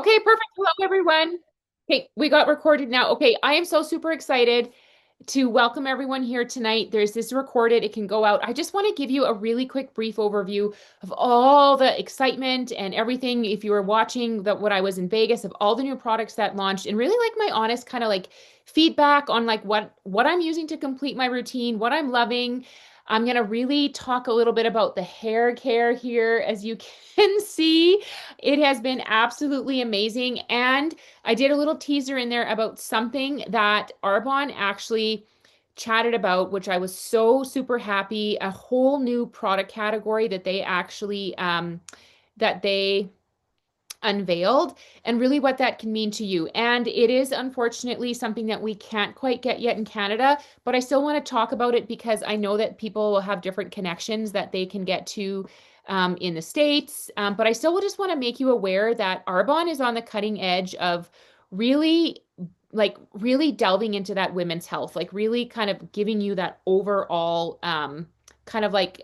Okay, perfect. Hello, everyone. Okay, we got recorded now. Okay, I am so super excited to welcome everyone here tonight. There's this recorded, it can go out. I just want to give you a really quick, brief overview of all the excitement and everything. If you were watching what I was in Vegas, of all the new products that launched, and really like my honest kind of like feedback on like what I'm using to complete my routine, what I'm loving. I'm going to really talk a little bit about the hair care here. As you can see, it has been absolutely amazing. And I did a little teaser in there about something that Arbonne actually chatted about, which I was so super happy. A whole new product category that they actually that they unveiled, and really what that can mean to you. And it is unfortunately something that we can't quite get yet in Canada, but I still want to talk about it because I know that people will have different connections that they can get to in the States. But I still just want to make you aware that Arbonne is on the cutting edge of really really delving into that women's health, like really kind of giving you that overall kind of like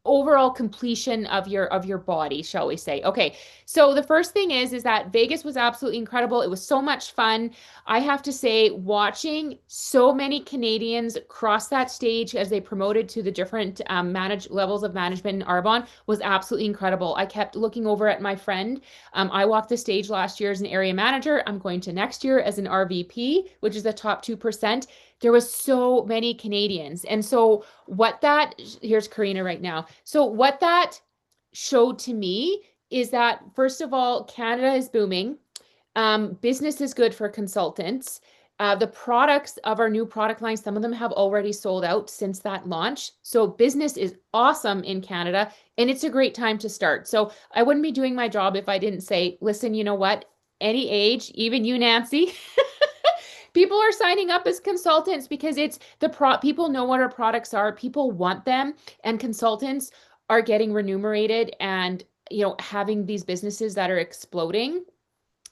overall completion of your body, shall we say. Okay, so the first thing is that Vegas was absolutely incredible. It was so much fun. I have to say, watching so many Canadians cross that stage as they promoted to the different manage levels of management in Arbonne was absolutely incredible. I kept looking over at my friend. I walked the stage last year as an area manager. I'm going to next year as an RVP, which is the top 2%. There was so many Canadians. And so what that, here's Karina right now. So what that showed to me is that, first of all, Canada is booming. Business is good for consultants. The products of our new product line, some of them have already sold out since that launch. So business is awesome in Canada, and it's a great time to start. So I wouldn't be doing my job if I didn't say, listen, you know what? Any age, even you, Nancy, people are signing up as consultants because it's the people know what our products are, people want them, and consultants are getting remunerated and having these businesses that are exploding,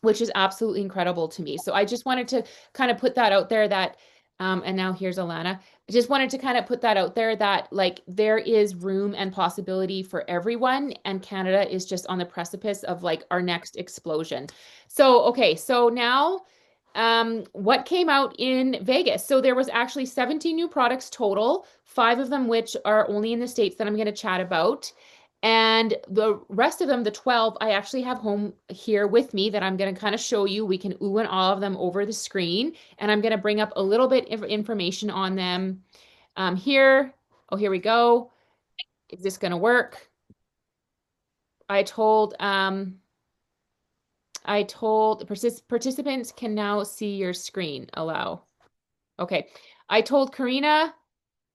which is absolutely incredible to me. So I just wanted to kind of put that out there that and now here's Alana. I just wanted to kind of put that out there that like there is room and possibility for everyone, and Canada is just on the precipice of like our next explosion. So okay, so now what came out in Vegas? So there was actually 17 new products total, five of them which are only in the States that I'm going to chat about. And the rest of them, the 12, I actually have home here with me that I'm going to kind of show you. We can ooh and all of them over the screen. And I'm going to bring up a little bit of information on them here. Oh, here we go. Is this going to work? I told participants can now see your screen. Allow. Okay. I told Karina,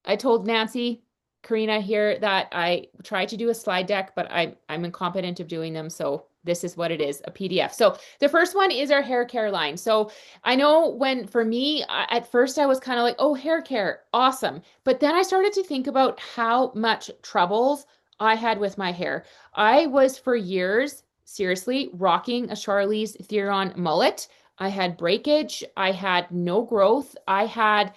I told Nancy, Karina here that I tried to do a slide deck, but I'm incompetent of doing them. So this is what it is, a PDF. So the first one is our hair care line. So I know when for me, at first I was kind of like, oh, hair care, awesome. But then I started to think about how much troubles I had with my hair. I was for years, seriously, rocking a Charlize Theron mullet. I had breakage. I had no growth. I had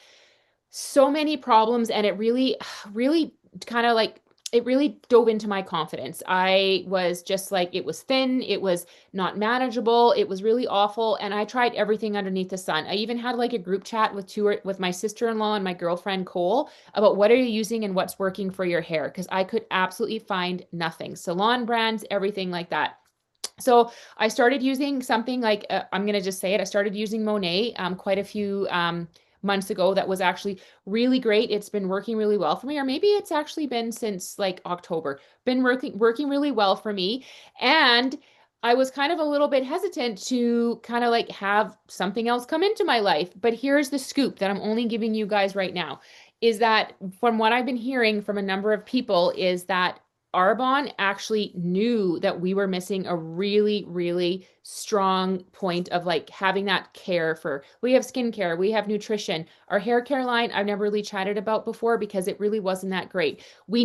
so many problems, and it really really kind of like it really dove into my confidence. I was just like, it was thin, it was not manageable, it was really awful, and I tried everything underneath the sun. I even had like a group chat with my sister-in-law and my girlfriend Cole about what are you using and what's working for your hair, because I could absolutely find nothing, salon brands, everything like that. So I started using something like, I'm going to just say it. I started using Monet quite a few months ago. That was actually really great. It's been working really well for me, or maybe it's actually been since like October. Been working really well for me. And I was kind of a little bit hesitant to kind of like have something else come into my life. But here's the scoop that I'm only giving you guys right now, is that from what I've been hearing from a number of people is that Arbonne actually knew that we were missing a really, really strong point of like having that care for, we have skincare, we have nutrition. Our hair care line, I've never really chatted about before because it really wasn't that great. We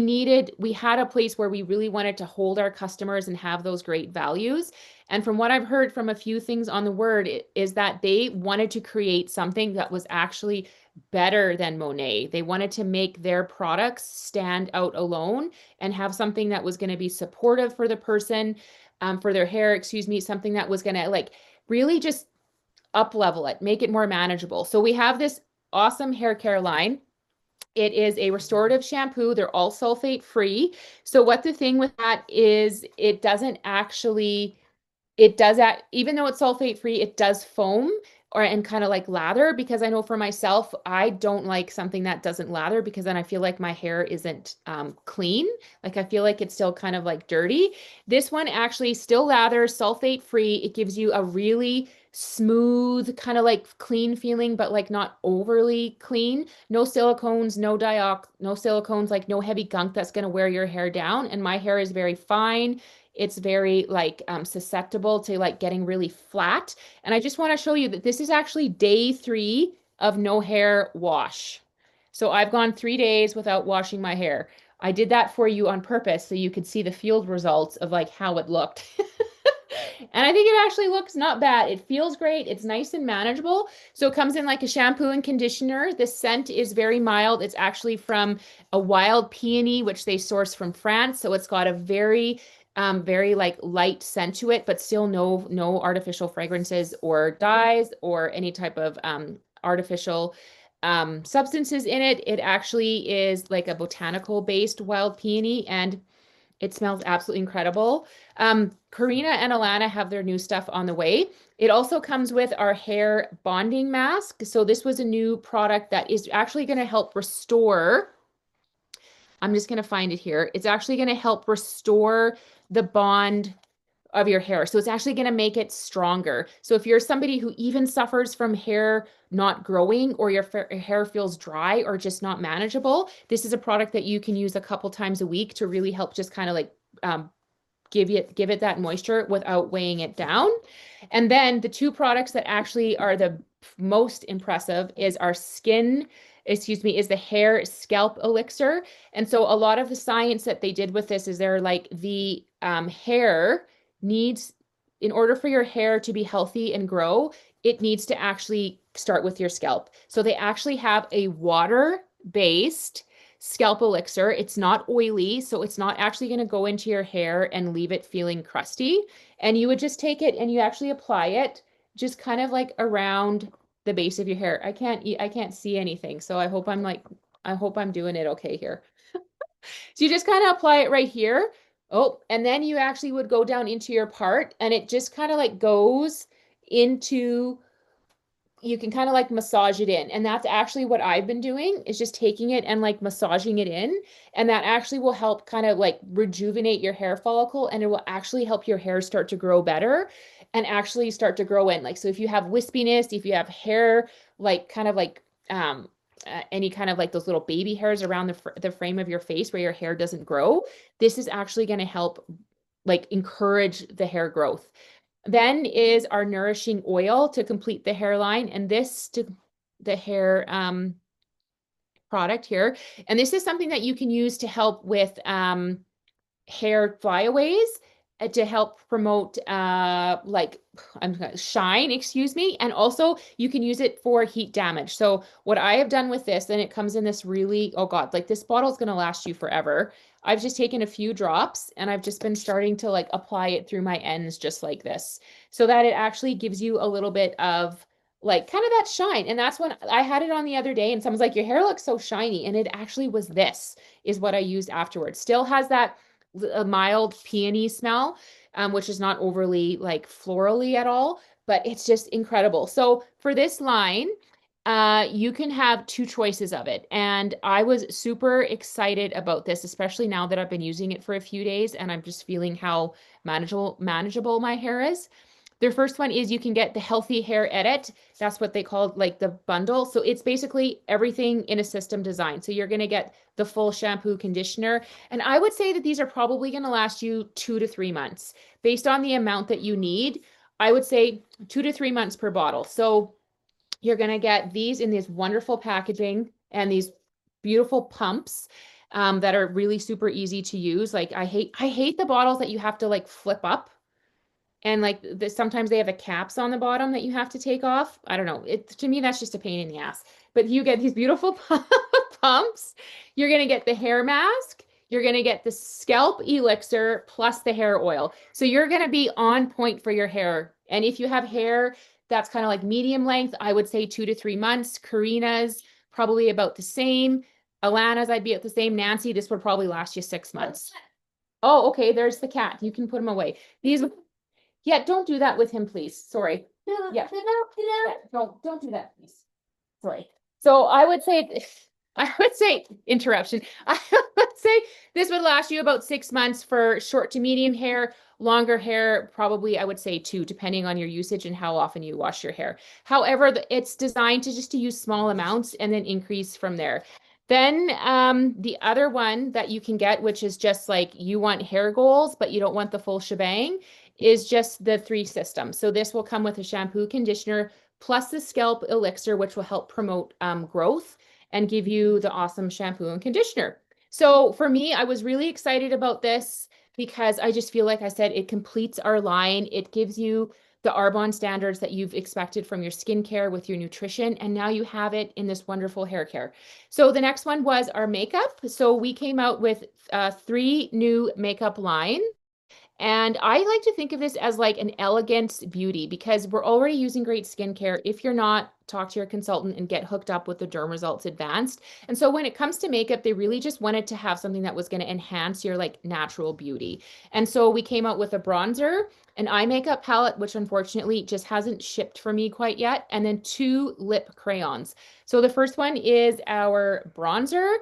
had a place where we really wanted to hold our customers and have those great values. And from what I've heard from a few things on the word is that they wanted to create something that was actually better than Monet. They wanted to make their products stand out alone and have something that was going to be supportive for the person. for their hair, excuse me, something that was going to like really just up level it, make it more manageable. So we have this awesome hair care line. It is a restorative shampoo. They're all sulfate free. So what the thing with that is, it doesn't actually, it does that, even though it's sulfate free, it does foam or and kind of like lather, because I know for myself, I don't like something that doesn't lather, because then I feel like my hair isn't clean. Like I feel like it's still kind of like dirty. This one actually still lathers, sulfate free. It gives you a really smooth, kind of like clean feeling, but like not overly clean. No silicones, no silicones, like no heavy gunk that's going to wear your hair down. And my hair is very fine. It's very like susceptible to like getting really flat. And I just want to show you that this is actually day 3 of no hair wash. So I've gone 3 days without washing my hair. I did that for you on purpose so you could see the field results of like how it looked. And I think it actually looks not bad. It feels great. It's nice and manageable. So it comes in like a shampoo and conditioner. The scent is very mild. It's actually from a wild peony, which they source from France. So it's got a very like light scent to it, but still no artificial fragrances or dyes or any type of artificial substances in it. It actually is like a botanical based wild peony, and it smells absolutely incredible. Karina and Alana have their new stuff on the way. It also comes with our hair bonding mask. So this was a new product that is actually going to help restore. I'm just going to find it here. It's actually going to help restore the bond of your hair. So it's actually going to make it stronger. So if you're somebody who even suffers from hair not growing, or your hair feels dry or just not manageable, this is a product that you can use a couple times a week to really help just kind of like give it that moisture without weighing it down. And then the two products that actually are the most impressive is the hair scalp elixir. And so a lot of the science that they did with this is they're like the hair needs, in order for your hair to be healthy and grow, it needs to actually start with your scalp. So they actually have a water-based scalp elixir. It's not oily, so it's not actually going to go into your hair and leave it feeling crusty. And you would just take it and you actually apply it just kind of like around the base of your hair. I can't see anything, so I hope I'm doing it okay here. So you just kind of apply it right here. Oh, and then you actually would go down into your part, and it just kind of like goes into, you can kind of like massage it in. And that's actually what I've been doing, is just taking it and like massaging it in. And that actually will help kind of like rejuvenate your hair follicle, and it will actually help your hair start to grow better and actually start to grow in. Like, so if you have wispiness, if you have hair, like kind of like, any kind of like those little baby hairs around the frame of your face where your hair doesn't grow, this is actually going to help like encourage the hair growth. Then is our nourishing oil to complete the hairline, and this to the hair product here. And this is something that you can use to help with hair flyaways, to help promote like shine, excuse me. And also you can use it for heat damage. So what I have done with this, and it comes in this really, oh God, like this bottle is going to last you forever. I've just taken a few drops and I've just been starting to like apply it through my ends just like this, so that it actually gives you a little bit of like kind of that shine. And that's when I had it on the other day and someone's like, your hair looks so shiny. And it actually was, this is what I used afterwards. Still has that a mild peony smell, which is not overly like florally at all, but it's just incredible. So for this line, you can have two choices of it. And I was super excited about this, especially now that I've been using it for a few days and I'm just feeling how manageable my hair is. Their first one is, you can get the Healthy Hair Edit. That's what they call like the bundle. So it's basically everything in a system design. So you're going to get the full shampoo, conditioner. And I would say that these are probably going to last you 2 to 3 months based on the amount that you need. I would say 2 to 3 months per bottle. So you're going to get these in this wonderful packaging and these beautiful pumps that are really super easy to use. Like I hate the bottles that you have to like flip up. And like sometimes they have the caps on the bottom that you have to take off. I don't know. To me, that's just a pain in the ass. But you get these beautiful pumps. You're going to get the hair mask. you're going to get the scalp elixir plus the hair oil. So you're going to be on point for your hair. And if you have hair that's kind of like medium length, I would say 2 to 3 months. Karina's probably about the same. Alana's, I'd be at the same. Nancy, this would probably last you 6 months. Oh, okay. There's the cat. You can put him away. These, yeah, don't do that with him, please. Sorry. Yeah. Don't do that, please. Sorry. So I would say, interruption. I would say this would last you about 6 months for short to medium hair. Longer hair, probably I would say 2, depending on your usage and how often you wash your hair. However, it's designed to use small amounts and then increase from there. Then the other one that you can get, which is just like you want hair goals, but you don't want the full shebang, is just the 3 system. So this will come with a shampoo, conditioner, plus the scalp elixir, which will help promote growth and give you the awesome shampoo and conditioner. So for me, I was really excited about this because I just feel like I said it completes our line. It gives you the Arbonne standards that you've expected from your skincare with your nutrition, and now you have it in this wonderful hair care. So the next one was our makeup. So we came out with 3 new makeup lines. And I like to think of this as like an elegant beauty because we're already using great skincare. If you're not, talk to your consultant and get hooked up with the Derm Results Advanced. And so when it comes to makeup, they really just wanted to have something that was going to enhance your like natural beauty. And so we came out with a bronzer, an eye makeup palette, which unfortunately just hasn't shipped for me quite yet, and then 2 lip crayons. So the first one is our bronzer.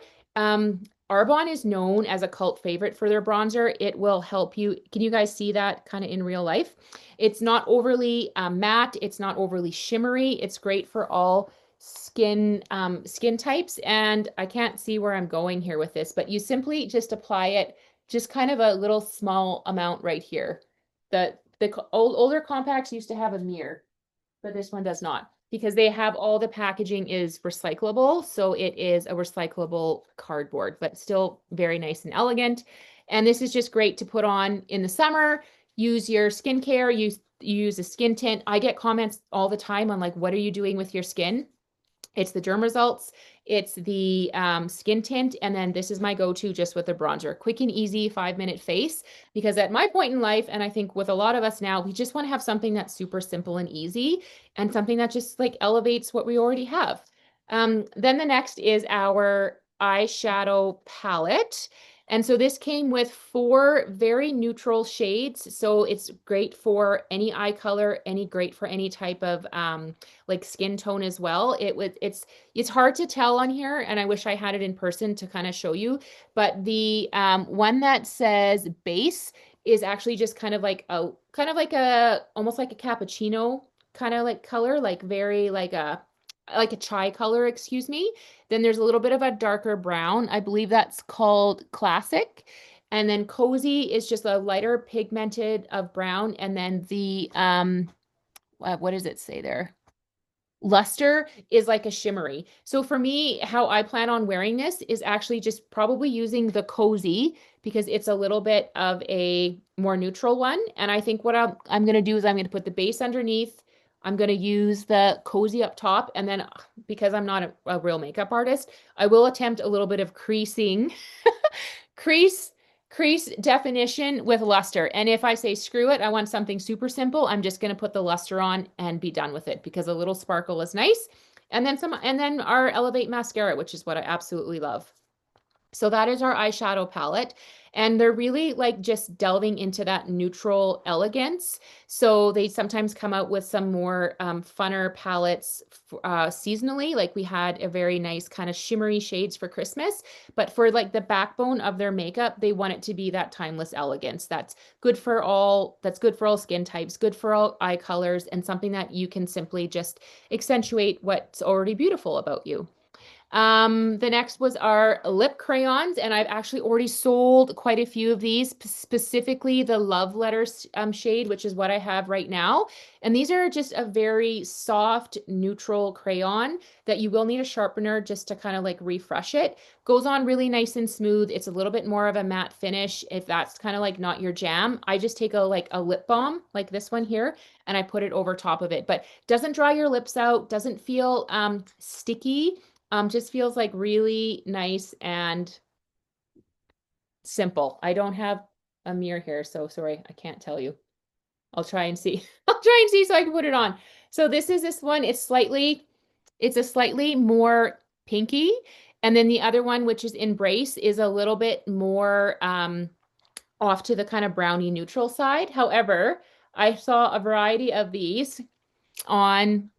Arbonne is known as a cult favorite for their bronzer. It will help you. Can you guys see that kind of in real life? It's not overly matte. It's not overly shimmery. It's great for all skin types. And I can't see where I'm going here with this, but you simply just apply it, just kind of a little small amount right here. The older compacts used to have a mirror, but this one does not because they have all the packaging is recyclable. So it is a recyclable cardboard, but still very nice and elegant. And this is just great to put on in the summer, use your skincare, use a skin tint. I get comments all the time on like, what are you doing with your skin? It's the Derm Results, it's the skin tint, and then this is my go-to just with the bronzer. Quick and easy 5-minute face, because at my point in life, and I think with a lot of us now, we just want to have something that's super simple and easy and something that just like elevates what we already have. Then the next is our eyeshadow palette. And so this came with 4 very neutral shades. So it's great for any eye color, great for any type of like skin tone as well. It's hard to tell on here, and I wish I had it in person to kind of show you. But the one that says base is actually just kind of like a almost like a cappuccino kind of like color, like very like a chai color, excuse me. Then there's a little bit of a darker brown. I believe that's called classic. And then cozy is just a lighter pigmented of brown. And then the what does it say there? Luster is like a shimmery. So for me, how I plan on wearing this is actually just probably using the cozy because it's a little bit of a more neutral one. And I think what I'm going to do is I'm going to put the base underneath. I'm going to use the cozy up top. And then because I'm not a real makeup artist, I will attempt a little bit of creasing, crease crease definition with luster. And if I say screw it, I want something super simple, I'm just going to put the luster on and be done with it because a little sparkle is nice. And then our Elevate mascara, which is what I absolutely love. So that is our eyeshadow palette. And they're really like just delving into that neutral elegance. So they sometimes come out with some more funner palettes seasonally. Like we had a very nice kind of shimmery shades for Christmas. But for like the backbone of their makeup, they want it to be that timeless elegance. That's good for all skin types, good for all eye colors, and something that you can simply just accentuate what's already beautiful about you. The next was our lip crayons, and I've actually already sold quite a few of these, specifically the Love Letters shade, which is what I have right now. And these are just a very soft, neutral crayon that you will need a sharpener just to kind of like refresh it. Goes on really nice and smooth. It's a little bit more of a matte finish if that's kind of like not your jam. I just take a lip balm like this one here and I put it over top of it, but doesn't dry your lips out, doesn't feel sticky. Just feels like really nice and simple. I don't have a mirror here, so sorry, I can't tell you. I'll try and see. I'll try and see so I can put it on. So this one. It's a slightly more pinky. And then the other one, which is Embrace, is a little bit more off to the kind of brownie neutral side. However, I saw a variety of these on,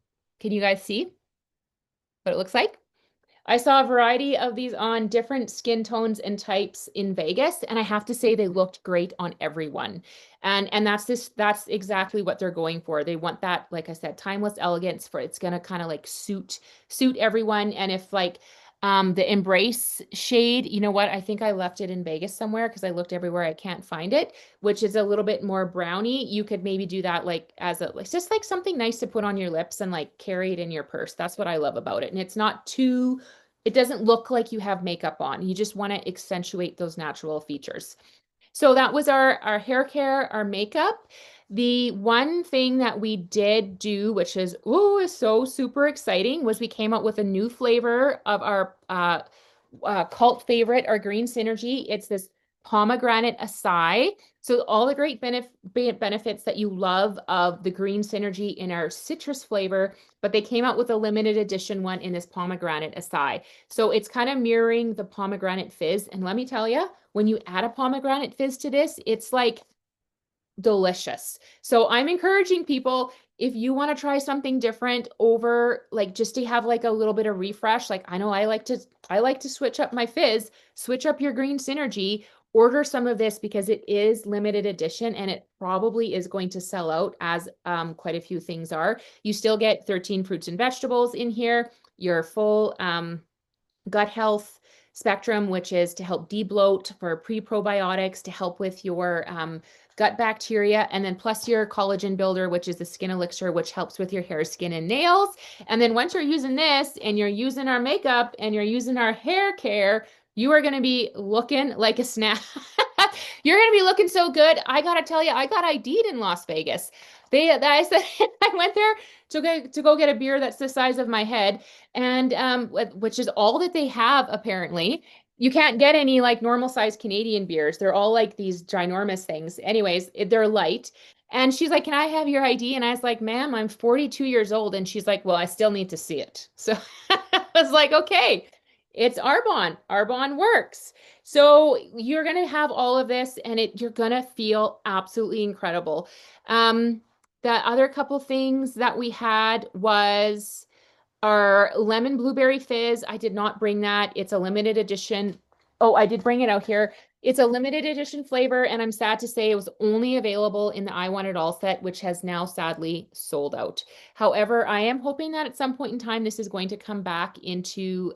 can you guys see what it looks like? I saw a variety of these on different skin tones and types in Vegas, and I have to say they looked great on everyone. And that's exactly what they're going for. They want that, like I said, timeless elegance for it's gonna kind of like suit everyone. And if like the Embrace shade, you know what? I think I left it in Vegas somewhere because I looked everywhere. I can't find it, which is a little bit more brownie. You could maybe do that like as a like just like something nice to put on your lips and like carry it in your purse. That's what I love about it. And it's not too it doesn't look like you have makeup on. You just want to accentuate those natural features. So that was our hair care, our makeup. The one thing that we did do, which is so super exciting, was we came out with a new flavor of our cult favorite, our Green Synergy. It's this pomegranate acai. So all the great benefits that you love of the Green Synergy in our citrus flavor, but they came out with a limited edition one in this pomegranate acai. So it's kind of mirroring the pomegranate fizz. And let me tell you, when you add a pomegranate fizz to this, it's like delicious. So I'm encouraging people, if you want to try something different over like just to have like a little bit of refresh, like I know I like to switch up my fizz, switch up your Green Synergy, order some of this because it is limited edition and it probably is going to sell out as quite a few things are. You still get 13 fruits and vegetables in here, your full gut health spectrum, which is to help debloat for pre-probiotics, to help with your gut bacteria, and then plus your collagen builder, which is the skin elixir, which helps with your hair, skin, and nails. And then once you're using this and you're using our makeup and you're using our hair care, you are going to be looking like a snack. You're going to be looking so good. I got to tell you, I got ID'd in Las Vegas. I said, I went there to go get a beer that's the size of my head, and which is all that they have apparently. You can't get any like normal size Canadian beers. They're all like these ginormous things. Anyways, they're light. And she's like, "Can I have your ID?" And I was like, "Ma'am, I'm 42 years old." And she's like, "Well, I still need to see it." So I was like, "Okay, it's Arbonne. Arbonne works." So you're gonna have all of this, and you're gonna feel absolutely incredible. The other couple things that we had was our lemon blueberry fizz. I did not bring that. It's a limited edition. Oh, I did bring it out here. It's a limited edition flavor, and I'm sad to say it was only available in the I Want It All set, which has now sadly sold out. However, I am hoping that at some point in time, this is going to come back into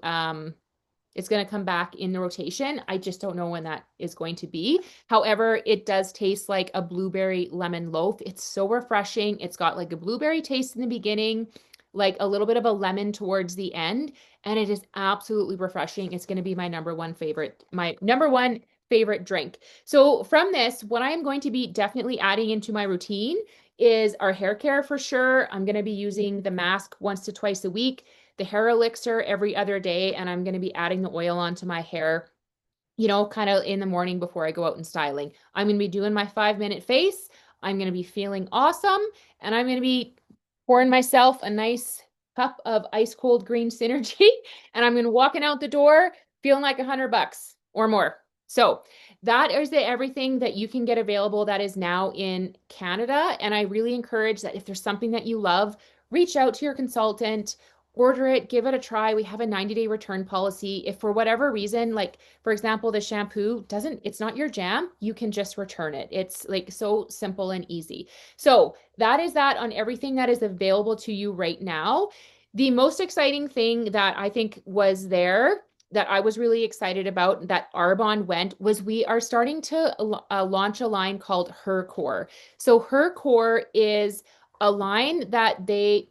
it's going to come back in the rotation. I just don't know when that is going to be. However, it does taste like a blueberry lemon loaf. It's so refreshing. It's got like a blueberry taste in the beginning, like a little bit of a lemon towards the end, and it is absolutely refreshing. It's going to be my number one favorite drink. So from this, what I am going to be definitely adding into my routine is our hair care for sure. I'm going to be using the mask once to twice a week, the hair elixir every other day, and I'm going to be adding the oil onto my hair, kind of in the morning before I go out and styling. I'm going to be doing my 5-minute face. I'm going to be feeling awesome, and I'm going to be pouring myself a nice cup of ice cold Green Synergy, and I'm going to walking out the door feeling like $100 or more. So that is everything that you can get available that is now in Canada. And I really encourage that if there's something that you love, reach out to your consultant, order it, give it a try. We have a 90-day return policy. If for whatever reason, like for example, the shampoo it's not your jam, you can just return it. It's like so simple and easy. So that is that on everything that is available to you right now. The most exciting thing that I think was there that I was really excited about that Arbonne went was we are starting to launch a line called Her Core. So Her Core is a line that they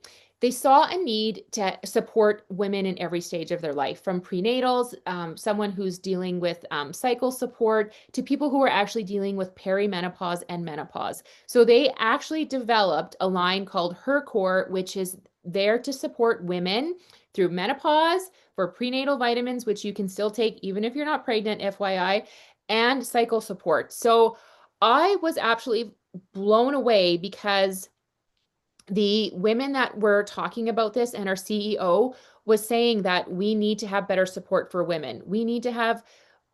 saw a need to support women in every stage of their life, from prenatals, someone who's dealing with cycle support, to people who are actually dealing with perimenopause and menopause. So they actually developed a line called Her Core, which is there to support women through menopause, for prenatal vitamins, which you can still take even if you're not pregnant, FYI, and cycle support. So I was absolutely blown away because the women that were talking about this and our CEO was saying that we need to have better support for women. We need to have,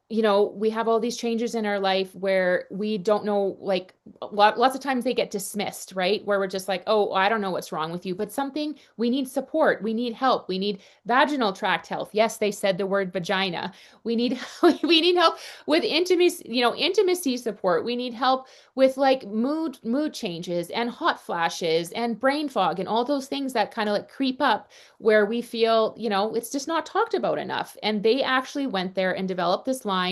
we have all these changes in our life where we don't know, like lots of times they get dismissed, right? Where we're just like, oh, I don't know what's wrong with you, but something, we need support, we need help, we need vaginal tract health. Yes, they said the word vagina. We need we need help with intimacy, intimacy support. We need help with like mood changes and hot flashes and brain fog and all those things that kind of like creep up where we feel, it's just not talked about enough. And they actually went there and developed this line.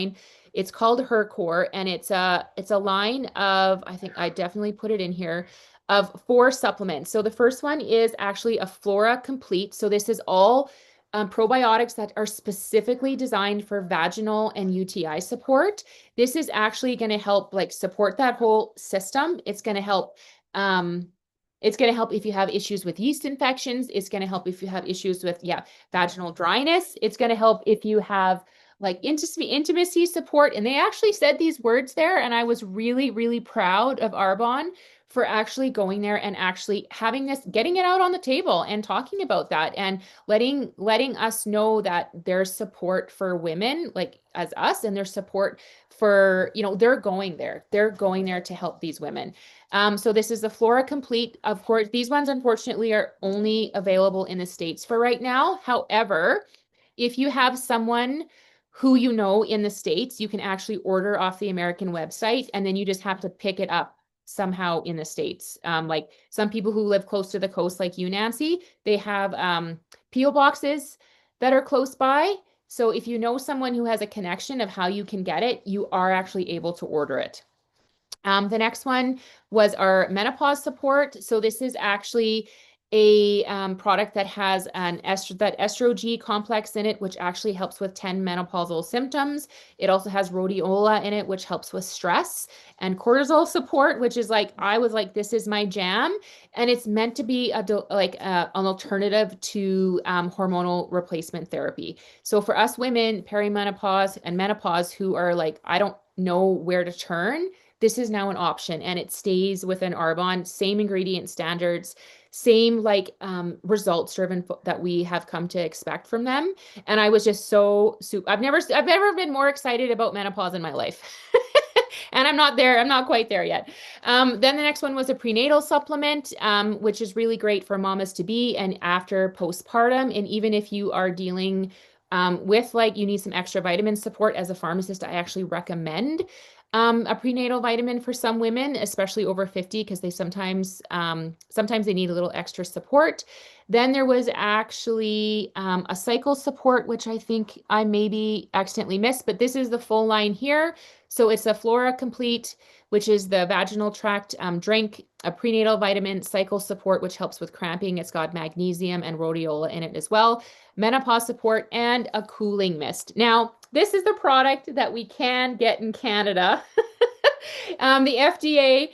It's called HerCore, and it's a line of, I think I definitely put it in here, of 4 supplements. So the first one is actually a Flora Complete. So this is all probiotics that are specifically designed for vaginal and UTI support. This is actually going to help like support that whole system. It's going to help if you have issues with yeast infections. It's going to help if you have issues with, vaginal dryness. It's going to help if you have like intimacy support. And they actually said these words there. And I was really, really proud of Arbonne for actually going there and actually having this, getting it out on the table and talking about that and letting us know that there's support for women like as us, and there's support for, they're going there to help these women. So this is the Flora Complete. Of course, these ones unfortunately are only available in the States for right now. However, if you have someone who in the States, you can actually order off the American website, and then you just have to pick it up somehow in the States. Like some people who live close to the coast, like you, Nancy, they have P.O. boxes that are close by. So if you know someone who has a connection of how you can get it, you are actually able to order it. The next one was our menopause support. So this is actually a product that has that Estro-G complex in it, which actually helps with 10 menopausal symptoms. It also has rhodiola in it, which helps with stress, and cortisol support, which is like, I was like, this is my jam. And it's meant to be an alternative to hormonal replacement therapy. So for us women, perimenopause and menopause, who are like, I don't know where to turn, this is now an option, and it stays within Arbonne, same ingredient standards, same like results driven that we have come to expect from them. And I was just so super. I've never been more excited about menopause in my life. And I'm not quite there yet. Then the next one was a prenatal supplement, which is really great for mamas to be and after postpartum. And even if you are dealing with like you need some extra vitamin support, as a pharmacist, I actually recommend a prenatal vitamin for some women, especially over 50, because they sometimes they need a little extra support. Then there was actually a cycle support, which I think I maybe accidentally missed, but this is the full line here. So it's a Flora Complete, which is the vaginal tract drink, a prenatal vitamin, cycle support, which helps with cramping. It's got magnesium and rhodiola in it as well, menopause support, and a cooling mist. Now, this is the product that we can get in Canada. The FDA,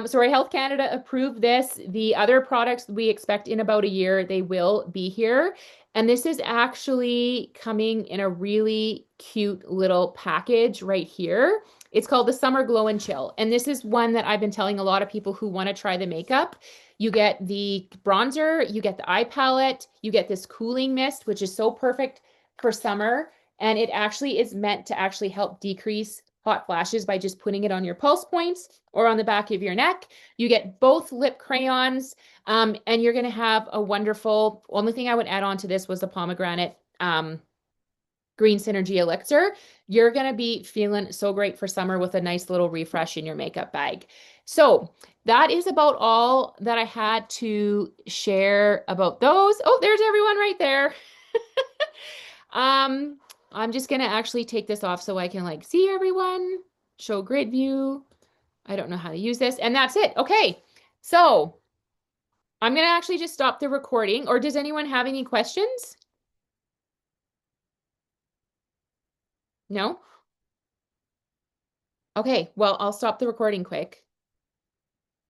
sorry, Health Canada approved this. The other products we expect in about a year, they will be here. And this is actually coming in a really cute little package right here. It's called the Summer Glow and Chill. And this is one that I've been telling a lot of people who want to try the makeup. You get the bronzer, you get the eye palette, you get this cooling mist, which is so perfect for summer. And it actually is meant to actually help decrease hot flashes by just putting it on your pulse points or on the back of your neck. You get both lip crayons, and you're going to have a wonderful, only thing I would add on to this was the pomegranate green synergy elixir. You're going to be feeling so great for summer with a nice little refresh in your makeup bag. So that is about all that I had to share about those. Oh, there's everyone right there. I'm just going to actually take this off so I can like see everyone, show grid view. I don't know how to use this, and that's it. Okay. So I'm going to actually just stop the recording, or does anyone have any questions? No? Okay. Well, I'll stop the recording quick.